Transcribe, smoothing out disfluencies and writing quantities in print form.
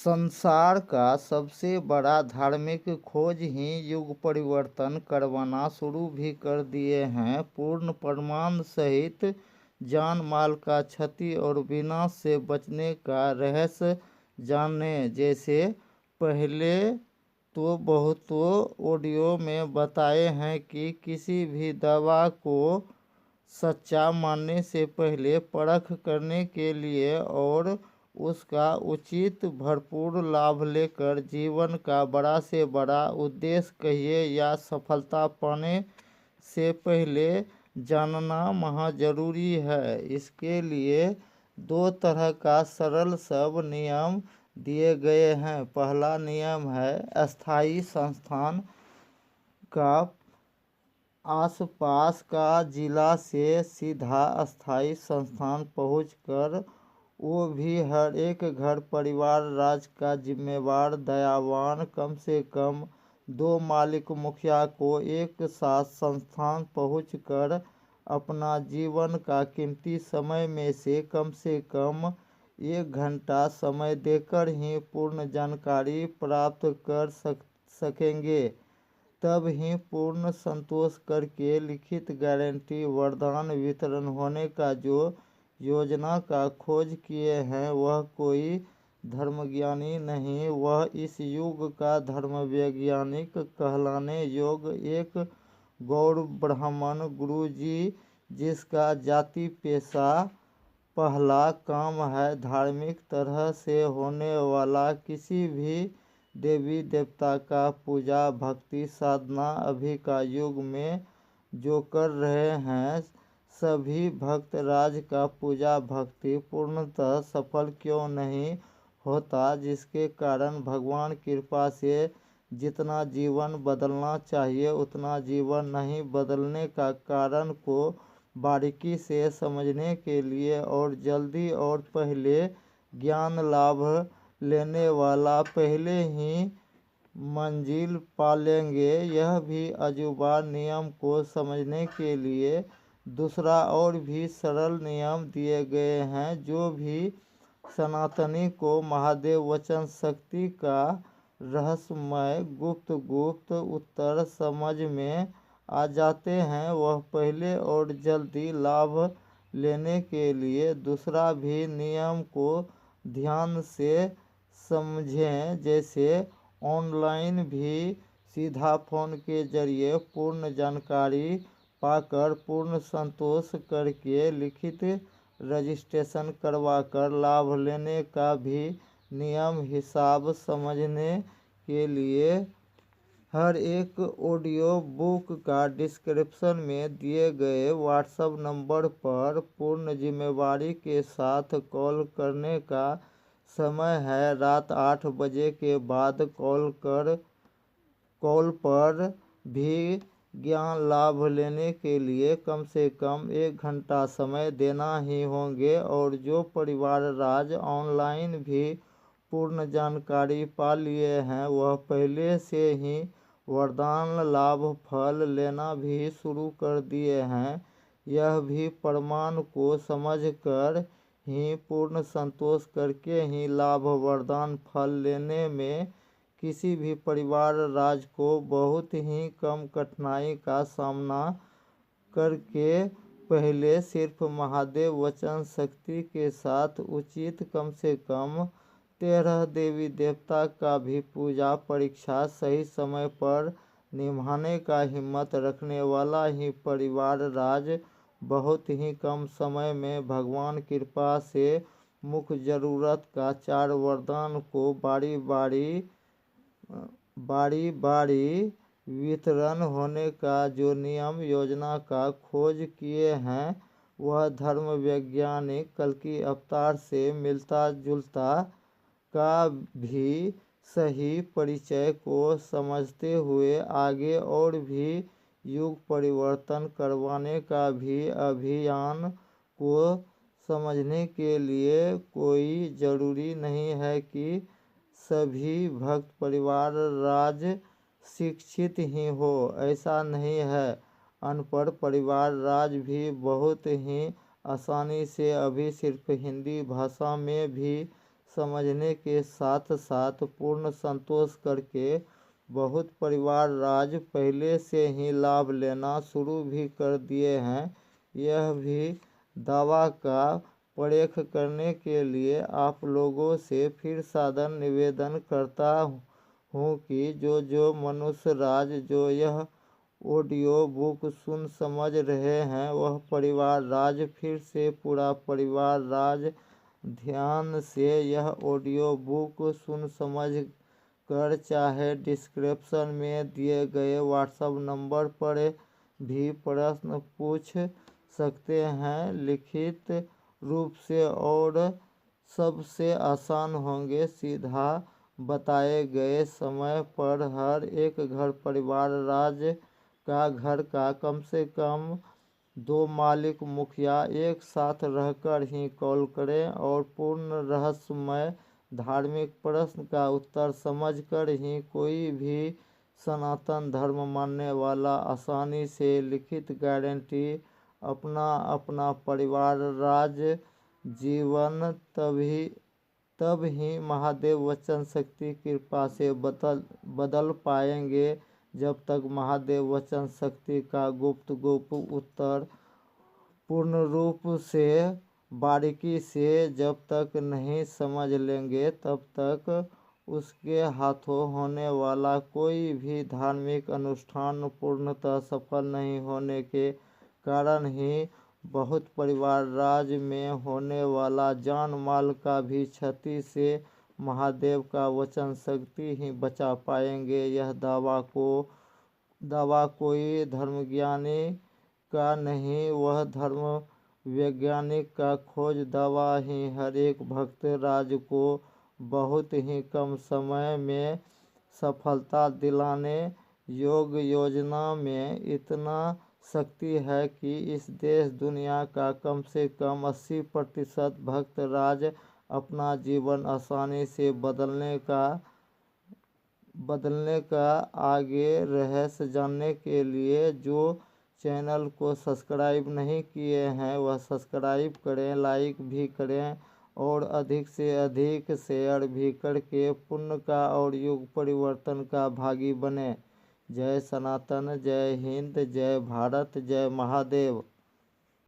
संसार का सबसे बड़ा धार्मिक खोज ही युग परिवर्तन करवाना शुरू भी कर दिए हैं। पूर्ण प्रमाण सहित जान माल का क्षति और विनाश से बचने का रहस्य जानने जैसे पहले तो बहुतों ऑडियो में बताए हैं कि किसी भी दवा को सच्चा मानने से पहले परख करने के लिए और उसका उचित भरपूर लाभ लेकर जीवन का बड़ा से बड़ा उद्देश्य कहिए या सफलता पाने से पहले जानना महा जरूरी है। इसके लिए दो तरह का सरल सब नियम दिए गए हैं। पहला नियम है अस्थायी संस्थान का आसपास का जिला से सीधा अस्थायी संस्थान पहुंचकर वो भी हर एक घर परिवार राज्य का जिम्मेवार दयावान कम से कम 2 मालिक मुखिया को एक साथ संस्थान पहुंचकर अपना जीवन का कीमती समय में से कम 1 घंटा समय देकर ही पूर्ण जानकारी प्राप्त कर सकेंगे। तब ही पूर्ण संतोष करके लिखित गारंटी वरदान वितरण होने का जो योजना का खोज किए हैं वह कोई धर्मज्ञानी नहीं, वह इस युग का धर्म वैज्ञानिक कहलाने योग्य एक गौर ब्राह्मण गुरुजी जिसका जाति पेशा पहला काम है धार्मिक तरह से होने वाला किसी भी देवी देवता का पूजा भक्ति साधना अभी का युग में जो कर रहे हैं सभी भक्त राज का पूजा भक्ति पूर्णतः सफल क्यों नहीं होता, जिसके कारण भगवान कृपा से जितना जीवन बदलना चाहिए उतना जीवन नहीं बदलने का कारण को बारीकी से समझने के लिए और जल्दी और पहले ज्ञान लाभ लेने वाला पहले ही मंजिल पा लेंगे। यह भी अजूबा नियम को समझने के लिए दूसरा और भी सरल नियम दिए गए हैं जो भी सनातनी को महादेव वचन शक्ति का रहस्यमय गुप्त उत्तर समझ में आ जाते हैं वह पहले और जल्दी लाभ लेने के लिए दूसरा भी नियम को ध्यान से समझें। जैसे ऑनलाइन भी सीधा फोन के जरिए पूर्ण जानकारी पाकर पूर्ण संतोष करके लिखित रजिस्ट्रेशन करवाकर लाभ लेने का भी नियम हिसाब समझने के लिए हर एक ऑडियो बुक का डिस्क्रिप्शन में दिए गए व्हाट्सएप नंबर पर पूर्ण जिम्मेवारी के साथ कॉल करने का समय है। रात 8 बजे के बाद कॉल पर भी ज्ञान लाभ लेने के लिए कम से कम 1 घंटा समय देना ही होंगे और जो परिवार राज ऑनलाइन भी पूर्ण जानकारी पा लिए हैं वह पहले से ही वरदान लाभ फल लेना भी शुरू कर दिए हैं। यह भी प्रमाण को समझकर ही पूर्ण संतोष करके ही लाभ वरदान फल लेने में किसी भी परिवार राज को बहुत ही कम कठिनाई का सामना करके पहले सिर्फ महादेव वचन शक्ति के साथ उचित कम से कम 13 देवी देवता का भी पूजा परीक्षा सही समय पर निभाने का हिम्मत रखने वाला ही परिवार राज बहुत ही कम समय में भगवान कृपा से मुख्य जरूरत का 4 वरदान को बारी वितरण होने का जो नियम योजना का खोज किए हैं वह धर्म वैज्ञानिक कल्कि अवतार से मिलता जुलता का भी सही परिचय को समझते हुए आगे और भी युग परिवर्तन करवाने का भी अभियान को समझने के लिए कोई जरूरी नहीं है कि सभी भक्त परिवार राज शिक्षित ही हो, ऐसा नहीं है। अनपढ़ परिवार राज भी बहुत ही आसानी से अभी सिर्फ हिंदी भाषा में भी समझने के साथ साथ पूर्ण संतोष करके बहुत परिवार राज पहले से ही लाभ लेना शुरू भी कर दिए हैं। यह भी दावा का परीख करने के लिए आप लोगों से फिर सादर निवेदन करता हूँ कि जो मनुष्य राज जो यह ऑडियो बुक सुन समझ रहे हैं वह परिवार राज फिर से पूरा परिवार राज ध्यान से यह ऑडियो बुक सुन समझ कर चाहे डिस्क्रिप्शन में दिए गए व्हाट्सएप नंबर पर भी प्रश्न पूछ सकते हैं लिखित रूप से और सबसे आसान होंगे। सीधा बताए गए समय पर हर एक घर परिवार राज का घर का कम से कम 2 मालिक मुखिया एक साथ रहकर ही कॉल करें और पूर्ण रहस्यमय धार्मिक प्रश्न का उत्तर समझकर ही कोई भी सनातन धर्म मानने वाला आसानी से लिखित गारंटी अपना परिवार राज जीवन तब ही महादेव वचन शक्ति कृपा से बदल पाएंगे। जब तक महादेव वचन शक्ति का गुप्त उत्तर पूर्ण रूप से बारीकी से जब तक नहीं समझ लेंगे तब तक उसके हाथों होने वाला कोई भी धार्मिक अनुष्ठान पूर्णतः सफल नहीं होने के कारण ही बहुत परिवार राज में होने वाला जान माल का भी क्षति से महादेव का वचन शक्ति ही बचा पाएंगे। यह दावा कोई धर्मज्ञानी का नहीं, वह धर्म वैज्ञानिक का खोज दावा ही हर एक भक्त राज को बहुत ही कम समय में सफलता दिलाने योजना में इतना शक्ति है कि इस देश दुनिया का कम से कम 80% भक्त राज अपना जीवन आसानी से बदलने का आगे रहस्य जानने के लिए जो चैनल को सब्सक्राइब नहीं किए हैं वह सब्सक्राइब करें, लाइक भी करें और अधिक से अधिक शेयर भी करके पुण्य का और युग परिवर्तन का भागी बने। जय सनातन, जय हिंद, जय भारत, जय महादेव।